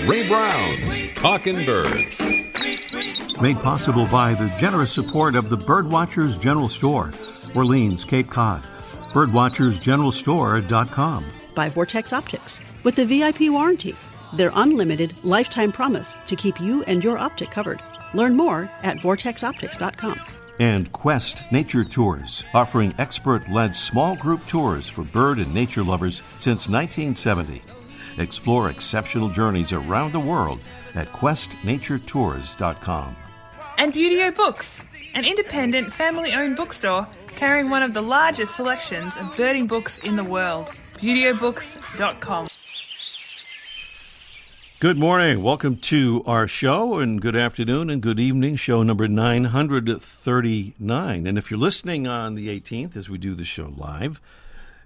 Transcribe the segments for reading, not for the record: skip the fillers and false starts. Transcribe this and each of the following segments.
Ray Brown's Talkin' Birds. Made possible by the generous support of the Birdwatchers General Store, Orleans, Cape Cod. Birdwatchersgeneralstore.com. By Vortex Optics, with the VIP warranty, their unlimited lifetime promise to keep you and your optic covered. Learn more at vortexoptics.com. And Quest Nature Tours, offering expert-led small group tours for bird and nature lovers since 1970. Explore exceptional journeys around the world at questnaturetours.com. And Beautyo Books, an independent, family-owned bookstore carrying one of the largest selections of birding books in the world. BeautyOBooks.com. Good morning. Welcome to our show, and good afternoon and good evening, show number 939. And if you're listening on the 18th as we do the show live,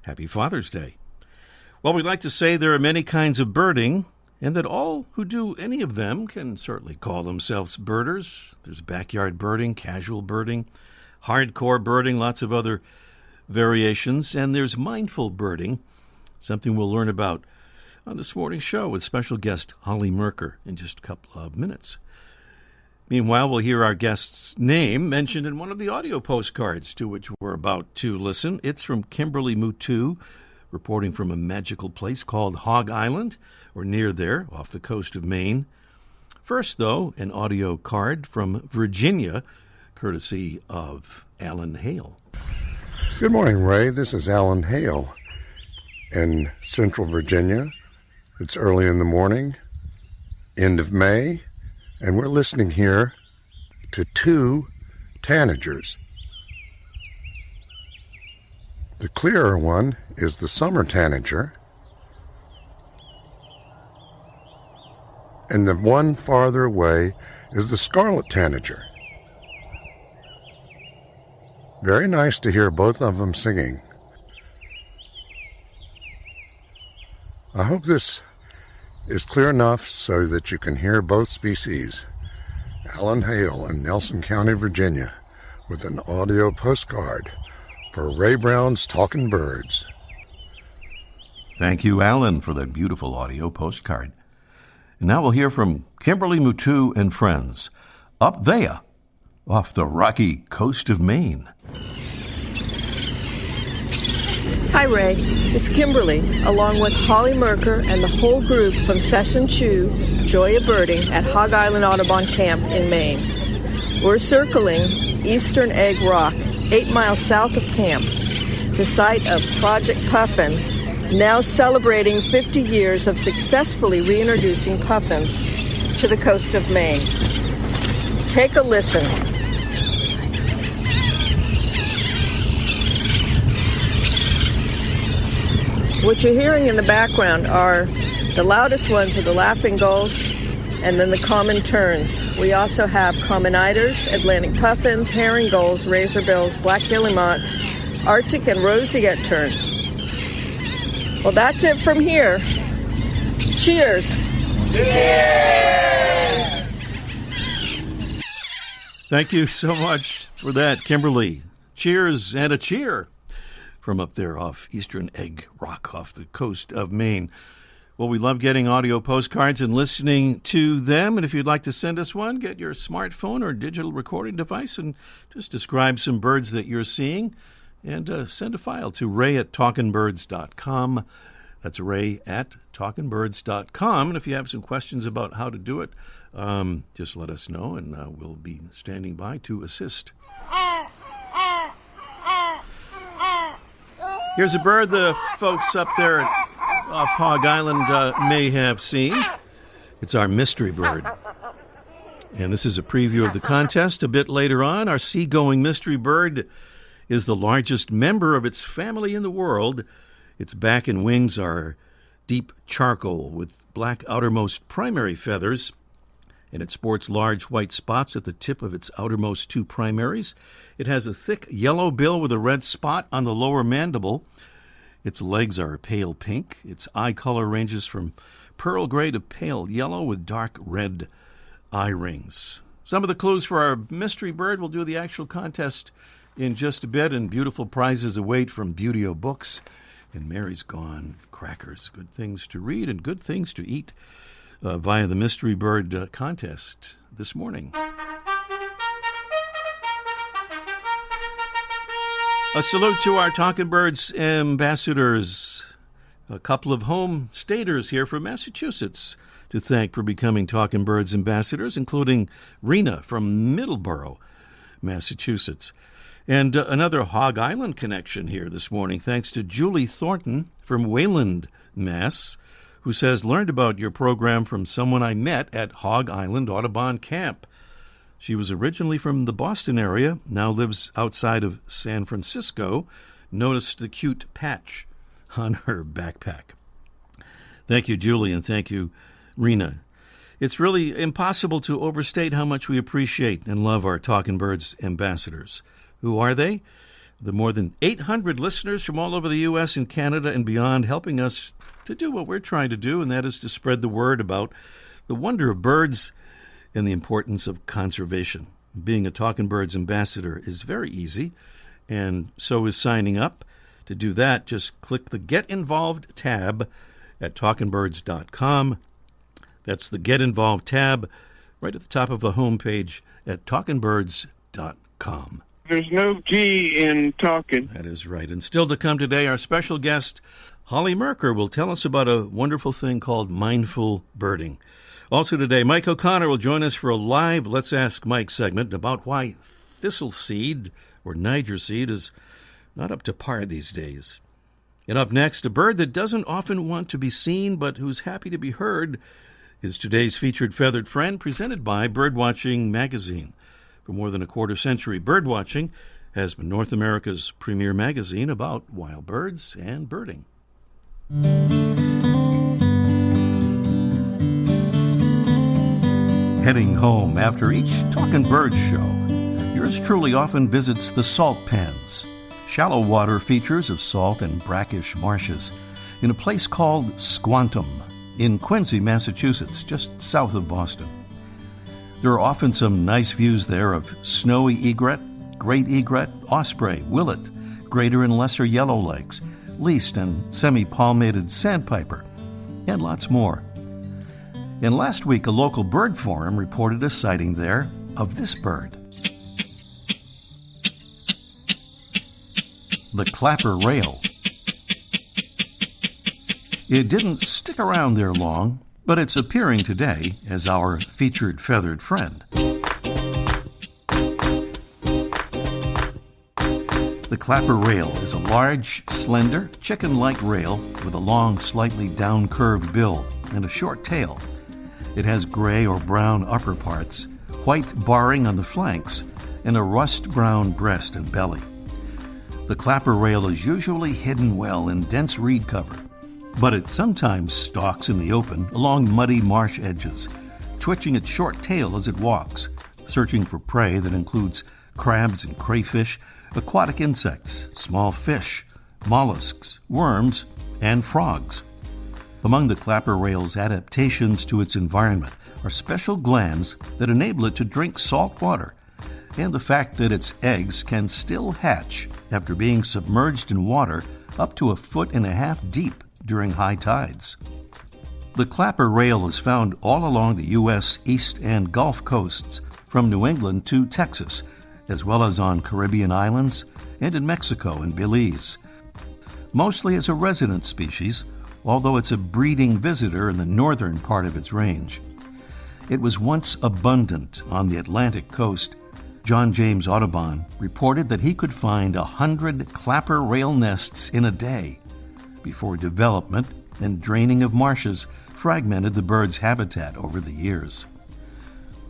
happy Father's Day. Well, we'd like to say there are many kinds of birding, and that all who do any of them can certainly call themselves birders. There's backyard birding, casual birding, hardcore birding, lots of other variations, and there's mindful birding, something we'll learn about on this morning's show with special guest Holly Merker in just a couple of minutes. Meanwhile, we'll hear our guest's name mentioned in one of the audio postcards to which we're about to listen. It's from Kimberly Mutu, reporting from a magical place called Hog Island, or near there, off the coast of Maine. First, though, an audio card from Virginia, courtesy of Alan Hale. Good morning, Ray. This is Alan Hale in Central Virginia. It's early in the morning, end of May, and we're listening here to two tanagers. The clearer one is the summer tanager, and the one farther away is the scarlet tanager. Very nice to hear both of them singing. I hope this is clear enough so that you can hear both species. Alan Hale in Nelson County, Virginia, with an audio postcard for Ray Brown's Talkin' Birds. Thank you, Alan, for that beautiful audio postcard. And now we'll hear from Kimberly Mutu and friends, up there, off the rocky coast of Maine. Hi, Ray. It's Kimberly, along with Holly Merker and the whole group from Session 2, Joy of Birding at Hog Island Audubon Camp in Maine. We're circling Eastern Egg Rock, 8 miles south of camp, the site of Project Puffin, now celebrating 50 years of successfully reintroducing puffins to the coast of Maine. Take a listen. What you're hearing in the background are the loudest ones are the laughing gulls and then the common terns. We also have common eiders, Atlantic puffins, herring gulls, razorbills, black guillemots, Arctic and roseate terns. Well, that's it from here. Cheers. Cheers! Thank you so much for that, Kimberly. Cheers and a cheer from up there off Eastern Egg Rock off the coast of Maine. Well, we love getting audio postcards and listening to them. And if you'd like to send us one, get your smartphone or digital recording device and just describe some birds that you're seeing and send a file to ray@talkinbirds.com. That's ray@talkinbirds.com. And if you have some questions about how to do it, just let us know and we'll be standing by to assist. Here's a bird the folks up there off Hog Island may have seen. It's our mystery bird. And this is a preview of the contest. A bit later on, our seagoing mystery bird is the largest member of its family in the world. Its back and wings are deep charcoal with black outermost primary feathers, and it sports large white spots at the tip of its outermost two primaries. It has a thick yellow bill with a red spot on the lower mandible. Its legs are pale pink. Its eye color ranges from pearl gray to pale yellow with dark red eye rings. Some of the clues for our mystery bird. We'll do the actual contest in just a bit, and beautiful prizes await from Beautyo Books. And Mary's gone. Crackers. Good things to read and good things to eat via the Mystery Bird contest this morning. A salute to our Talking Birds ambassadors. A couple of home staters here from Massachusetts to thank for becoming Talking Birds ambassadors, including Rena from Middleborough, Massachusetts. And another Hog Island connection here this morning, thanks to Julie Thornton from Wayland, Mass., who says, learned about your program from someone I met at Hog Island Audubon Camp. She was originally from the Boston area, now lives outside of San Francisco, noticed the cute patch on her backpack. Thank you, Julie, and thank you, Rena. It's really impossible to overstate how much we appreciate and love our Talking Birds ambassadors. Who are they? The more than 800 listeners from all over the U.S. and Canada and beyond, helping us to do what we're trying to do, and that is to spread the word about the wonder of birds and the importance of conservation. Being a Talking Birds ambassador is very easy, and so is signing up. To do that, just click the Get Involved tab at talkingbirds.com. That's the Get Involved tab right at the top of the homepage at talkingbirds.com. There's no G in talking. That is right. And still to come today, our special guest, Holly Merker, will tell us about a wonderful thing called mindful birding. Also today, Mike O'Connor will join us for a live Let's Ask Mike segment about why thistle seed or Niger seed is not up to par these days. And up next, a bird that doesn't often want to be seen but who's happy to be heard is today's featured feathered friend, presented by Birdwatching Magazine. For more than a quarter century, Birdwatching has been North America's premier magazine about wild birds and birding. Heading home after each Talkin' Birds show, yours truly often visits the salt pans, shallow water features of salt and brackish marshes, in a place called Squantum in Quincy, Massachusetts, just south of Boston. There are often some nice views there of snowy egret, great egret, osprey, willet, greater and lesser yellowlegs, least and semi-palmated sandpiper, and lots more. And last week, a local bird forum reported a sighting there of this bird. The clapper rail. It didn't stick around there long, but it's appearing today as our featured feathered friend. The clapper rail is a large, slender, chicken-like rail with a long, slightly down-curved bill and a short tail. It has gray or brown upper parts, white barring on the flanks, and a rust-brown breast and belly. The clapper rail is usually hidden well in dense reed cover, but it sometimes stalks in the open along muddy marsh edges, twitching its short tail as it walks, searching for prey that includes crabs and crayfish, aquatic insects, small fish, mollusks, worms, and frogs. Among the clapper rail's adaptations to its environment are special glands that enable it to drink salt water, and the fact that its eggs can still hatch after being submerged in water up to 1.5 feet deep during high tides. The clapper rail is found all along the U.S. East and Gulf coasts, from New England to Texas, as well as on Caribbean islands and in Mexico and Belize. Mostly as a resident species, although it's a breeding visitor in the northern part of its range. It was once abundant on the Atlantic coast. John James Audubon reported that he could find 100 clapper rail nests in a day before development and draining of marshes fragmented the bird's habitat over the years.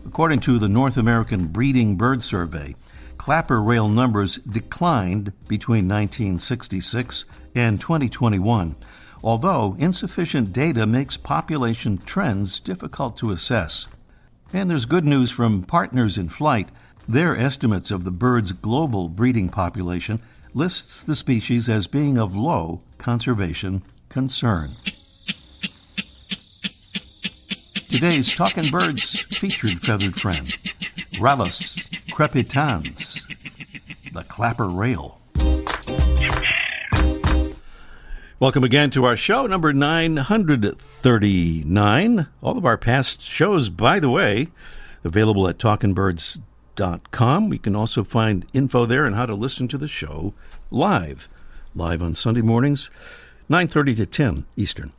According to the North American Breeding Bird Survey, clapper rail numbers declined between 1966 and 2021, although insufficient data makes population trends difficult to assess. And there's good news from Partners in Flight. Their estimates of the bird's global breeding population lists the species as being of low conservation concern. Today's Talkin' Birds featured feathered friend, Rallus crepitans, the clapper rail. Welcome again to our show, number 939. All of our past shows, by the way, available at talkingbirds.com. We can also find info there on how to listen to the show live on Sunday mornings, 9:30 to 10 Eastern.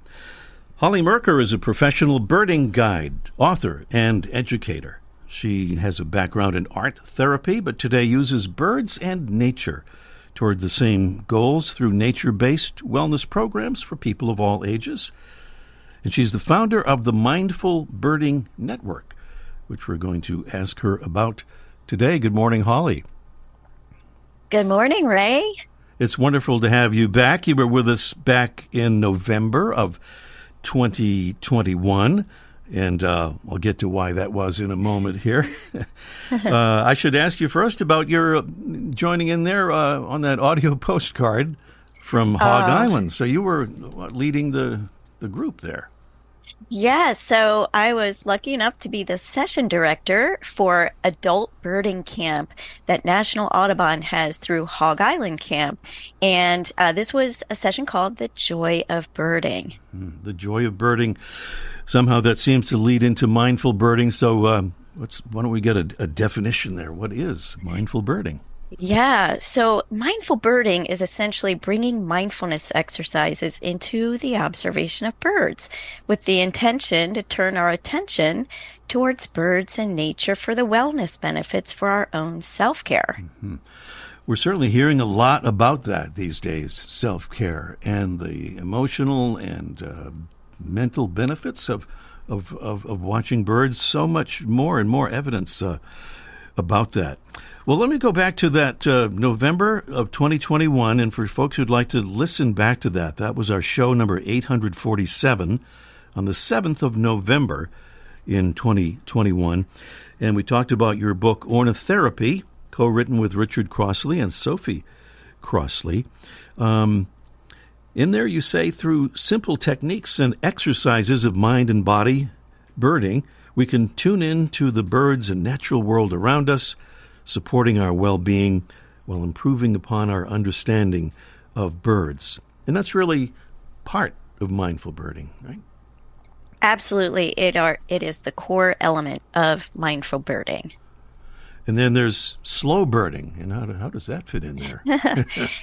Holly Merker is a professional birding guide, author, and educator. She has a background in art therapy, but today uses birds and nature toward the same goals through nature-based wellness programs for people of all ages. And she's the founder of the Mindful Birding Network, which we're going to ask her about today. Good morning, Holly. Good morning, Ray. It's wonderful to have you back. You were with us back in November of 2021. And I'll get to why that was in a moment here. I should ask you first about your joining in there on that audio postcard from Hog Island. So you were leading the group there. Yeah, so I was lucky enough to be the session director for adult birding camp that National Audubon has through Hog Island Camp. And this was a session called The Joy of Birding. The Joy of Birding. Somehow that seems to lead into mindful birding. So why don't we get a definition there? What is mindful birding? Yeah, so mindful birding is essentially bringing mindfulness exercises into the observation of birds with the intention to turn our attention towards birds and nature for the wellness benefits for our own self-care. Mm-hmm. We're certainly hearing a lot about that these days, self-care and the emotional and mental benefits of watching birds. So much more and more evidence about that. Well, let me go back to that November of 2021, and for folks who'd like to listen back to that, that was our show number 847 on the 7th of November in 2021, and we talked about your book, Ornitherapy, co-written with Richard Crossley and Sophie Crossley. In there you say, through simple techniques and exercises of mind and body birding, we can tune in to the birds and natural world around us, supporting our well-being while improving upon our understanding of birds. And that's really part of mindful birding, right? Absolutely. It is the core element of mindful birding. And then there's slow birding. And how does that fit in there?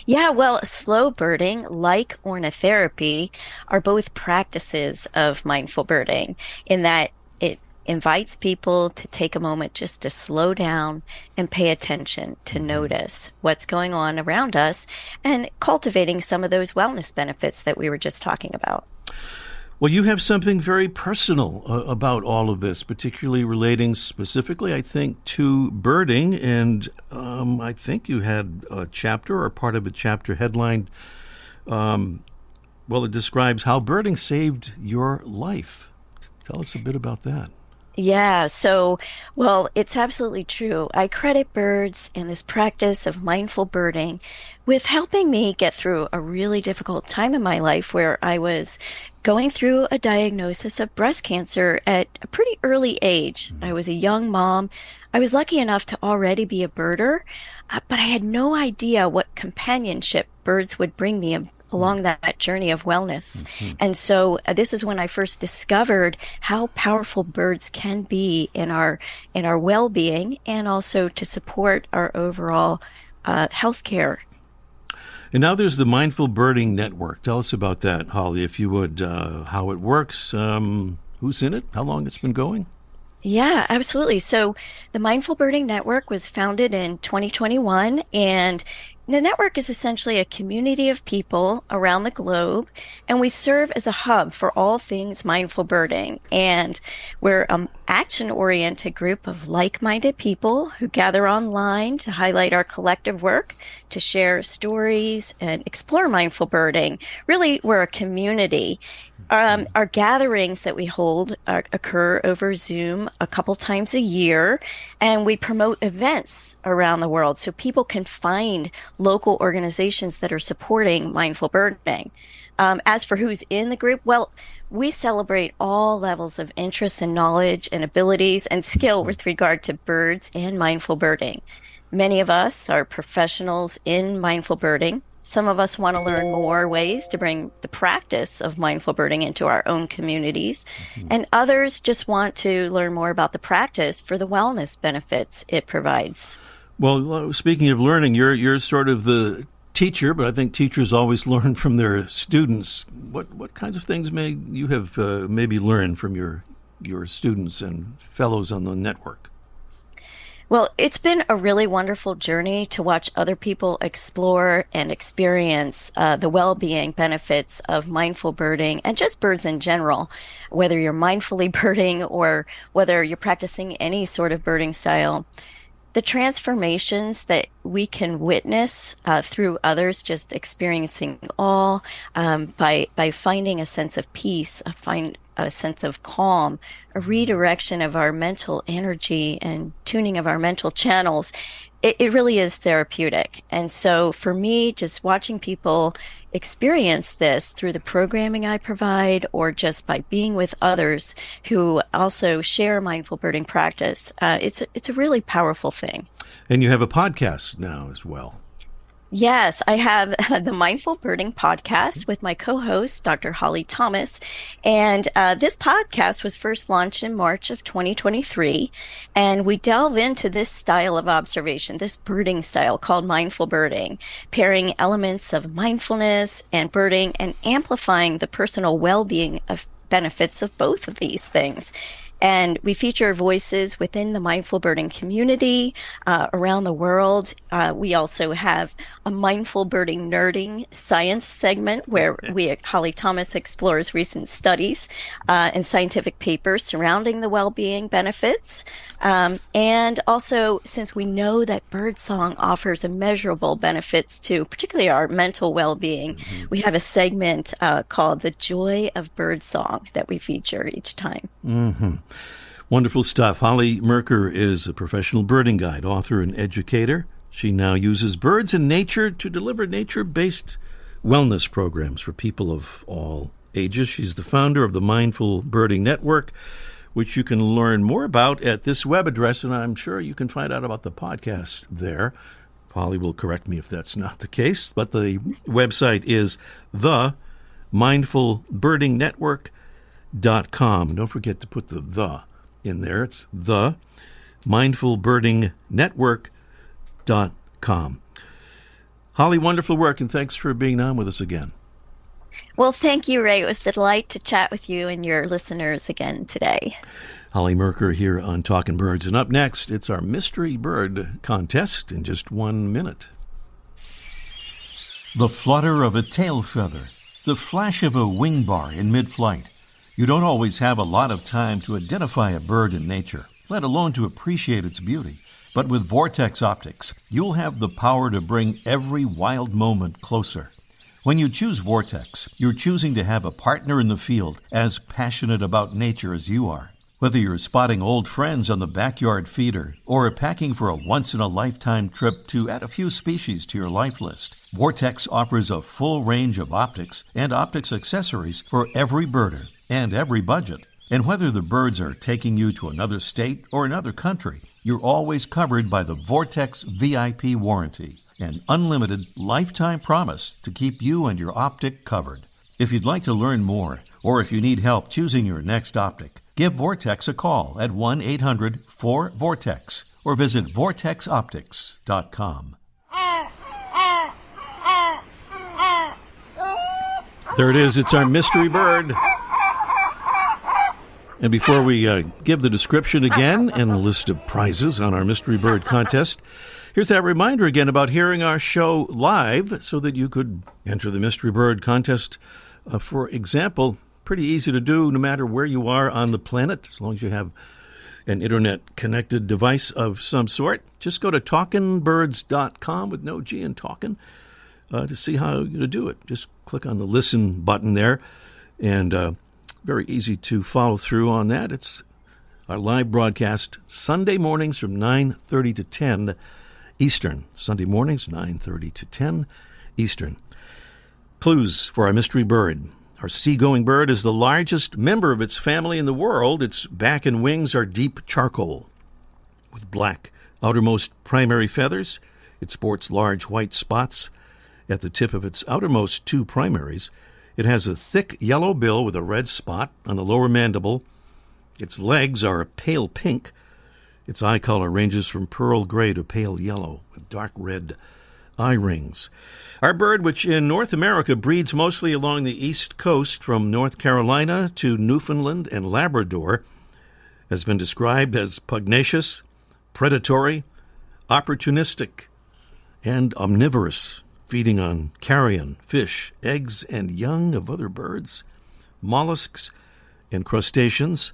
Yeah, well, slow birding, like ornitherapy, are both practices of mindful birding in that it invites people to take a moment just to slow down and pay attention to notice what's going on around us and cultivating some of those wellness benefits that we were just talking about. Well, you have something very personal about all of this, particularly relating specifically, I think, to birding. And I think you had a chapter or part of a chapter headlined, it describes how birding saved your life. Tell us a bit about that. Yeah, it's absolutely true. I credit birds and this practice of mindful birding with helping me get through a really difficult time in my life where I was going through a diagnosis of breast cancer at a pretty early age. I was a young mom. I was lucky enough to already be a birder, but I had no idea what companionship birds would bring me along that journey of wellness. Mm-hmm. And so this is when I first discovered how powerful birds can be in our well-being and also to support our overall health care. And now there's the Mindful Birding Network. Tell us about that, Holly, if you would, how it works, who's in it, how long it's been going? Yeah, absolutely. So the Mindful Birding Network was founded in 2021, and the network is essentially a community of people around the globe, and we serve as a hub for all things mindful birding. And we're an action-oriented group of like-minded people who gather online to highlight our collective work, to share stories, and explore mindful birding. Really, we're a community. Our gatherings that we hold occur over Zoom a couple times a year, and we promote events around the world so people can find local organizations that are supporting mindful birding. As for who's in the group, well, we celebrate all levels of interest and knowledge and abilities and skill with regard to birds and mindful birding. Many of us are professionals in mindful birding, Some of us want to learn more ways to bring the practice of mindful birding into our own communities, and others just want to learn more about the practice for the wellness benefits it provides. Well, speaking of learning, you're sort of the teacher, but I think teachers always learn from their students. What kinds of things may you have maybe learned from your students and fellows on the network? Well, it's been a really wonderful journey to watch other people explore and experience the well-being benefits of mindful birding and just birds in general, whether you're mindfully birding or whether you're practicing any sort of birding style. The transformations that we can witness through others just experiencing all by finding a sense of peace, a sense of calm, a redirection of our mental energy and tuning of our mental channels, it really is therapeutic. And so for me, just watching people experience this through the programming I provide or just by being with others who also share mindful birding practice, it's a really powerful thing. And you have a podcast now as well. Yes, I have the Mindful Birding podcast with my co-host, Dr. Holly Thomas. And this podcast was first launched in March of 2023. And we delve into this style of observation, this birding style called mindful birding, pairing elements of mindfulness and birding and amplifying the personal well-being of benefits of both of these things. And we feature voices within the mindful birding community around the world. We also have a mindful birding nerding science segment where Holly Thomas explores recent studies and scientific papers surrounding the well-being benefits. And also, since we know that birdsong offers immeasurable benefits to particularly our mental well-being, we have a segment called The Joy of Birdsong that we feature each time. Mm-hmm. Wonderful stuff. Holly Merker is a professional birding guide, author, and educator. She now uses birds and nature to deliver nature-based wellness programs for people of all ages. She's the founder of the Mindful Birding Network, which you can learn more about at this web address, and I'm sure you can find out about the podcast there. Holly will correct me if that's not the case, but the website is themindfulbirdingnetwork.com. Don't forget to put the in there. It's themindfulbirdingnetwork.com. Holly, wonderful work, and thanks for being on with us again. Well, thank you, Ray. It was a delight to chat with you and your listeners again today. Holly Merker here on Talkin' Birds. And up next, it's our Mystery Bird contest in just 1 minute. The flutter of a tail feather, the flash of a wing bar in mid-flight. You don't always have a lot of time to identify a bird in nature, let alone to appreciate its beauty. But with Vortex Optics, you'll have the power to bring every wild moment closer. When you choose Vortex, you're choosing to have a partner in the field as passionate about nature as you are. Whether you're spotting old friends on the backyard feeder or packing for a once-in-a-lifetime trip to add a few species to your life list, Vortex offers a full range of optics and optics accessories for every birder and every budget. And whether the birds are taking you to another state or another country, you're always covered by the Vortex VIP warranty, an unlimited lifetime promise to keep you and your optic covered. If you'd like to learn more, or if you need help choosing your next optic, give Vortex a call at 1-800-4VORTEX or visit vortexoptics.com. There it is. It's our mystery bird. And before we give the description again and a list of prizes on our Mystery Bird contest, here's that reminder again about hearing our show live so that you could enter the Mystery Bird contest. For example, pretty easy to do no matter where you are on the planet, as long as you have an internet-connected device of some sort. Just go to talkinbirds.com with no G in talkin' to see how to do it. Just click on the listen button there, and very easy to follow through on that. It's our live broadcast Sunday mornings from 9:30 to 10 Eastern. Sunday mornings, 9:30 to 10 Eastern. Clues for our mystery bird. Our seagoing bird is the largest member of its family in the world. Its back and wings are deep charcoal with black outermost primary feathers. It sports large white spots At the tip of its outermost two primaries, it has a thick yellow bill with a red spot on the lower mandible. Its legs are a pale pink. Its eye color ranges from pearl gray to pale yellow with dark red eye rings. Our bird, which in North America breeds mostly along the east coast from North Carolina to Newfoundland and Labrador, has been described as pugnacious, predatory, opportunistic, and omnivorous, feeding on carrion, fish, eggs, and young of other birds, mollusks, and crustaceans,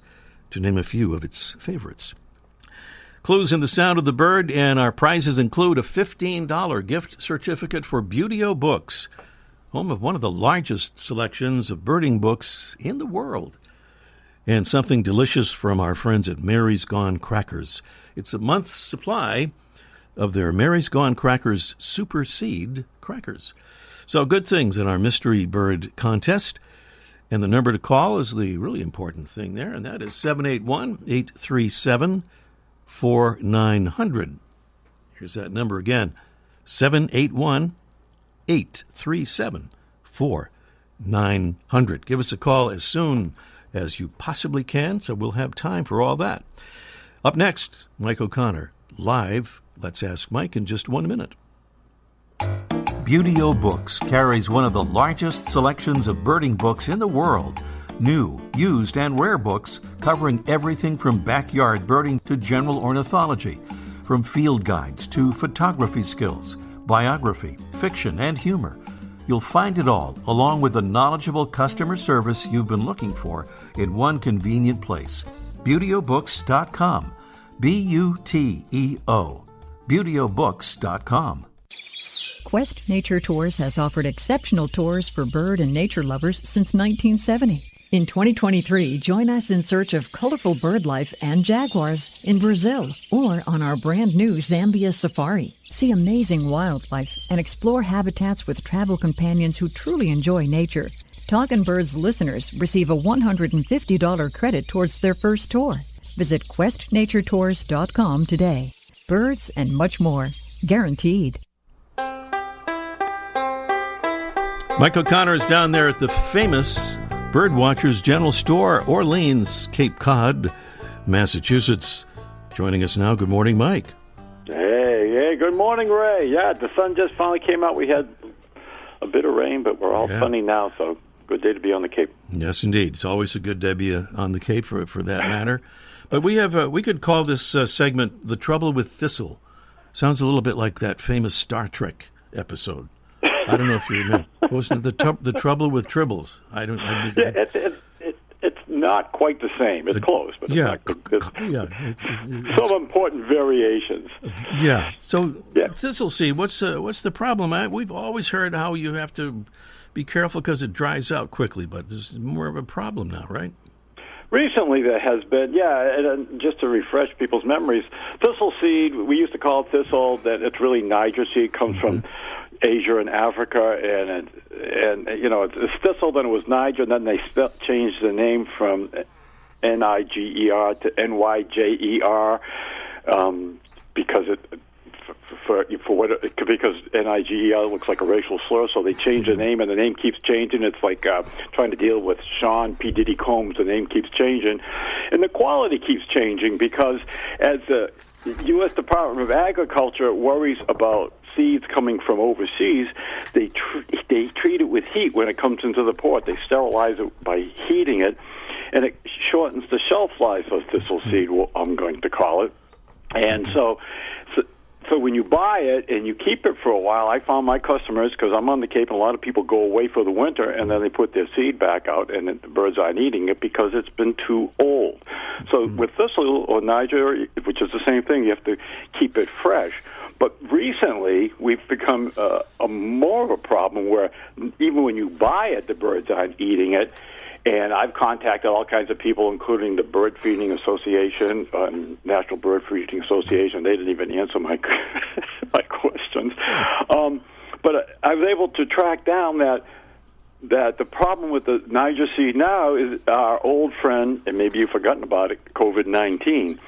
to name a few of its favorites. Clues in the sound of the bird, and our prizes include a $15 gift certificate for Buteo Books, home of one of the largest selections of birding books in the world, and something delicious from our friends at Mary's Gone Crackers. It's a month's supply of their Mary's Gone Crackers Super Seed crackers. So good things in our mystery bird contest. And the number to call is the really important thing there, and that is 781-837-4900. Here's that number again, 781-837-4900. Give us a call as soon as you possibly can, so we'll have time for all that. Up next, Mike O'Connor, live. Let's Ask Mike in just 1 minute. Buteo Books carries one of the largest selections of birding books in the world. New, used, and rare books covering everything from backyard birding to general ornithology, from field guides to photography skills, biography, fiction, and humor. You'll find it all, along with the knowledgeable customer service you've been looking for, in one convenient place. ButeoBooks.com. B-U-T-E-O. ButeoBooks.com. Quest Nature Tours has offered exceptional tours for bird and nature lovers since 1970. In 2023, join us in search of colorful bird life and jaguars in Brazil or on our brand new Zambia safari. See amazing wildlife and explore habitats with travel companions who truly enjoy nature. Talkin' Birds listeners receive a $150 credit towards their first tour. Visit questnaturetours.com today. Birds and much more. Guaranteed. Mike O'Connor is down there at the famous Birdwatchers General Store, Orleans, Cape Cod, Massachusetts. Joining us now. Good morning, Mike. Hey, good morning, Ray. Yeah, the sun just finally came out. We had a bit of rain, but we're all sunny now, so good day to be on the Cape. Yes, indeed. It's always a good day to be on the Cape for that matter. But we could call this segment The Trouble with Thistle. Sounds a little bit like that famous Star Trek episode. I don't know if you remember. Wasn't it the Trouble with Tribbles? It's not quite the same. It's close, but it's not. Some important variations. Yeah. So thistle seed. What's the problem? We've always heard how you have to be careful because it dries out quickly, but there's more of a problem now, right? Recently there has been, and just to refresh people's memories, thistle seed, we used to call it thistle, that it's really Niger seed, comes from Asia and Africa, and it's thistle, then it was Niger, and then they changed the name from Niger to Nyjer, because because Niger looks like a racial slur, so they changed the name, and the name keeps changing. It's like trying to deal with Sean P. Diddy Combs. The name keeps changing, and the quality keeps changing because as the U.S. Department of Agriculture worries about seeds coming from overseas, they treat it with heat when it comes into the port. They sterilize it by heating it, and it shortens the shelf life of thistle seed, I'm going to call it. And so when you buy it and you keep it for a while, I found my customers, because I'm on the Cape, and a lot of people go away for the winter, and then they put their seed back out, and the birds aren't eating it because it's been too old. So with thistle or Niger, which is the same thing, you have to keep it fresh. But recently, we've become more of a problem where even when you buy it, the birds aren't eating it. And I've contacted all kinds of people, including the Bird Feeding Association, National Bird Feeding Association. They didn't even answer my questions. But I was able to track down that the problem with the Niger seed now is our old friend, and maybe you've forgotten about it, COVID-19.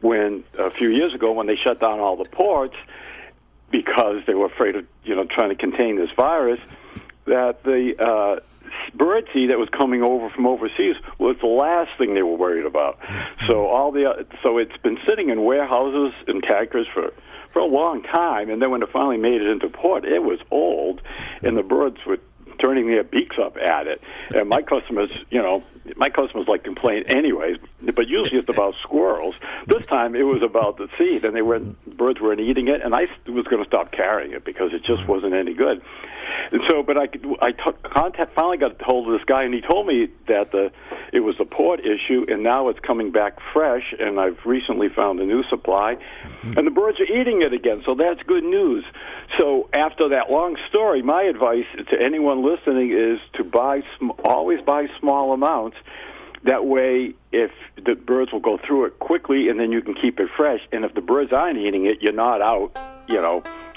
When a few years ago, when they shut down all the ports, because they were afraid of, trying to contain this virus, that the bird seed that was coming over from overseas was the last thing they were worried about. So so it's been sitting in warehouses and tankers for a long time, and then when it finally made it into port, it was old, and the birds were turning their beaks up at it. And my customers like complain anyways, but usually it's about squirrels. This time it was about the seed, and birds weren't eating it, and I was going to stop carrying it because it just wasn't any good. And so, but finally got hold of this guy, and he told me that it was a port issue, and now it's coming back fresh, and I've recently found a new supply, and the birds are eating it again, so that's good news. So after that long story, my advice to anyone listening is to always buy small amounts. That way, if the birds will go through it quickly, and then you can keep it fresh. And if the birds aren't eating it, you're not out,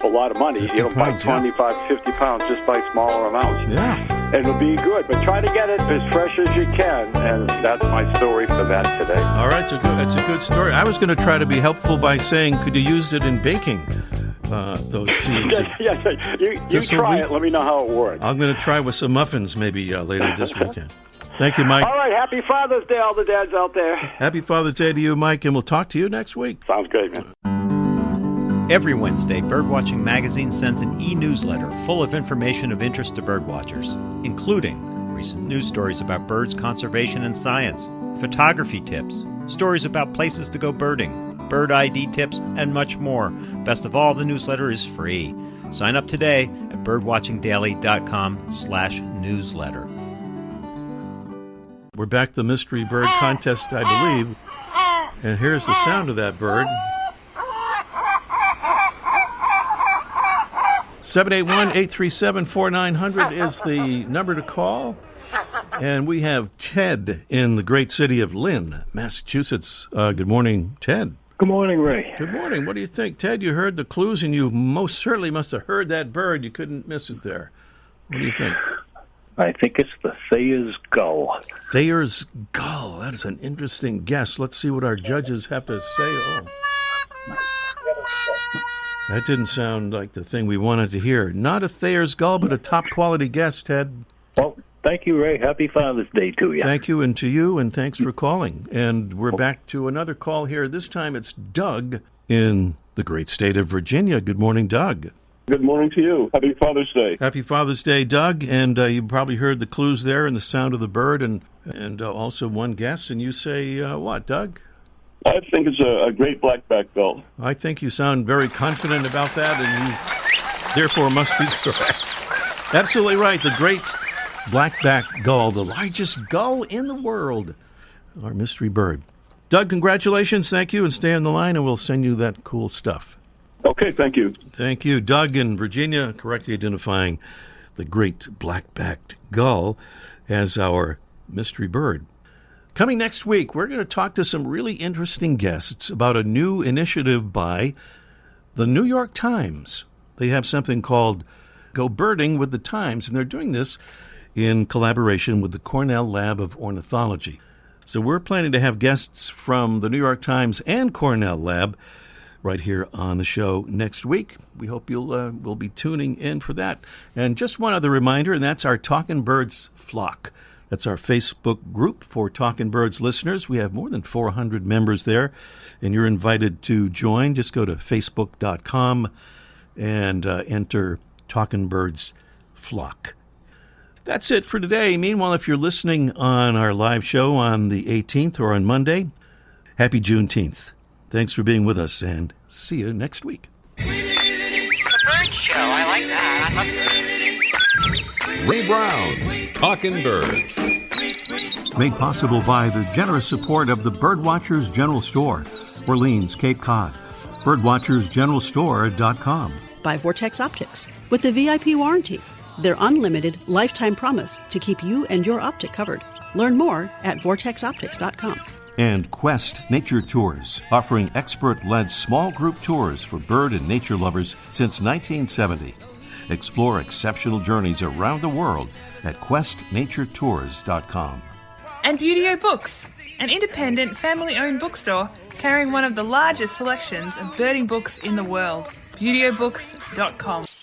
a lot of money. Buy 25, 50 pounds, just buy smaller amounts. Yeah. And it'll be good. But try to get it as fresh as you can. And that's my story for that today. All right, that's a good story. I was going to try to be helpful by saying, could you use it in baking? Those seeds. You try it. Let me know how it works. I'm going to try with some muffins maybe later this weekend. Thank you, Mike. All right, happy Father's Day, all the dads out there. Happy Father's Day to you, Mike, and we'll talk to you next week. Sounds great, man. Every Wednesday, Birdwatching Magazine sends an e-newsletter full of information of interest to birdwatchers, including recent news stories about birds, conservation, and science, photography tips, stories about places to go birding, bird ID tips, and much more. Best of all, the newsletter is free. Sign up today at birdwatchingdaily.com/newsletter. We're back to the Mystery Bird Contest, I believe. And here's the sound of that bird. 781-837-4900 is the number to call. And we have Ted in the great city of Lynn, Massachusetts. Good morning, Ted. Good morning, Ray. Good morning. What do you think, Ted? You heard the clues, and you most certainly must have heard that bird. You couldn't miss it there. What do you think? I think it's the Thayer's gull. Thayer's gull. That is an interesting guess. Let's see what our judges have to say. Oh. That didn't sound like the thing we wanted to hear. Not a Thayer's gull, but a top-quality guess, Ted. Well, thank you, Ray. Happy Father's Day to you. Thank you, and to you, and thanks for calling. And we're back to another call here. This time it's Doug in the great state of Virginia. Good morning, Doug. Good morning to you. Happy Father's Day. Happy Father's Day, Doug. And you probably heard the clues there and the sound of the bird and also one guess. And you say what, Doug? I think it's a great black-back gull. I think you sound very confident about that, and you therefore must be correct. Absolutely right. The great black-back gull, the largest gull in the world, our mystery bird. Doug, congratulations. Thank you, and stay on the line, and we'll send you that cool stuff. Okay, thank you. Thank you. Doug in Virginia, correctly identifying the great black-backed gull as our mystery bird. Coming next week, we're going to talk to some really interesting guests about a new initiative by the New York Times. They have something called Go Birding with the Times, and they're doing this in collaboration with the Cornell Lab of Ornithology. So we're planning to have guests from the New York Times and Cornell Lab right here on the show next week. We hope will be tuning in for that. And just one other reminder, and that's our Talkin' Birds Flock. That's our Facebook group for Talkin' Birds listeners. We have more than 400 members there, and you're invited to join. Just go to facebook.com and enter Talkin' Birds Flock. That's it for today. Meanwhile, if you're listening on our live show on the 18th or on Monday, happy Juneteenth. Thanks for being with us, and see you next week. The Bird Show. I like that. I love birds. Ray Brown's Talkin' Birds. Made possible by the generous support of the Birdwatchers General Store, Orleans, Cape Cod. Birdwatchersgeneralstore.com. By Vortex Optics, with the VIP warranty. Their unlimited lifetime promise to keep you and your optic covered. Learn more at vortexoptics.com. And Quest Nature Tours, offering expert-led small group tours for bird and nature lovers since 1970. Explore exceptional journeys around the world at questnaturetours.com. And Beautyo Books, an independent family-owned bookstore carrying one of the largest selections of birding books in the world. beautyobooks.com.